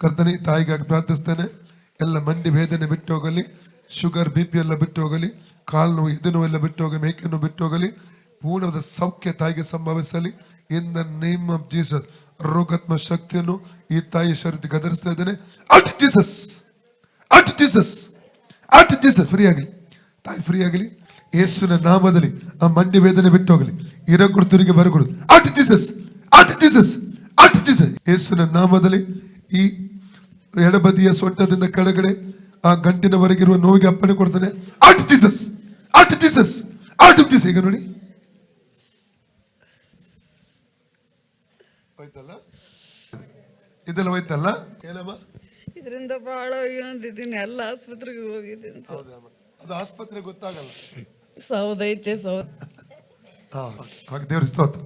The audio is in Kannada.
ಕರ್ತನೆ ತಾಯಿಗಾಗಿ ಪ್ರಾರ್ಥಿಸ್ತೇನೆ. ಎಲ್ಲ ಮಂಡಿ ವೇದನೆ ಬಿಟ್ಟು ಹೋಗಲಿ, ಶುಗರ್ BP ಎಲ್ಲ ಬಿಟ್ಟು ಹೋಗಲಿ, ಕಾಲು ನೋವು ಇದು ನೋವು ಎಲ್ಲ ಬಿಟ್ಟು ಹೋಗಲಿ, ಮೇಕೆಯನ್ನು ಬಿಟ್ಟು ಹೋಗಲಿ, ಪೂರ್ಣವಾದ ಸೌಖ್ಯ ತಾಯಿಗೆ ಸಂಭವಿಸಲಿ. In the name of Jesus ರೋಗಾತ್ಮ ಶಕ್ತಿಯನ್ನು ಈ ತಾಯಿಯ ಶರೀರಕ್ಕೆ ಗದರಿಸ್ತಾ ಇದ್ದೇನೆ. At Jesus, at Jesus, at Jesus free ಆಗಲಿ, ತಾಯಿ ಫ್ರೀ ಆಗಲಿ. ಯೇಸುವಿನ ನಾಮದಲ್ಲಿ ಆ ಮಂಡಿ ವೇದನೆ ಬಿಟ್ಟು ಹೋಗಲಿ, ಇರಗುಡು ತಿರುಗಿ ಬರಗುಡು. At Jesus, at Jesus, at Jesus. ಯೇಸುವಿನ ನಾಮದಲ್ಲಿ ಈ ಎಡಬದಿಯ ಸೊಂಟದಿಂದ ಕೆಳಗಡೆ ಆ ಗಂಟಿನವರೆಗಿರುವ ನೋವಿಗೆ ಅಪ್ಪಣೆ ಕೊಡ್ತಾನೆ. At Jesus, at Jesus, at Jesus. ಈಗ ನೋಡಿ ಹೋಯ್ತಲ್ಲ, ಇದೆಲ್ಲ ಹೋಯ್ತಲ್ಲ. ಏನಮ್ಮ ಇದರಿಂದ ಬಹಳ ಅಂದಿದ್ದೀನಿ, ಎಲ್ಲ ಆಸ್ಪತ್ರೆಗೆ ಹೋಗಿದ್ದೀನಿ. ಅದು ಆಸ್ಪತ್ರೆ ಗೊತ್ತಾಗಲ್ಲ, ಸೌದೈತೆ ಸೌದ್. ದೇವ್ರ ಸ್ತೋತ್ರ.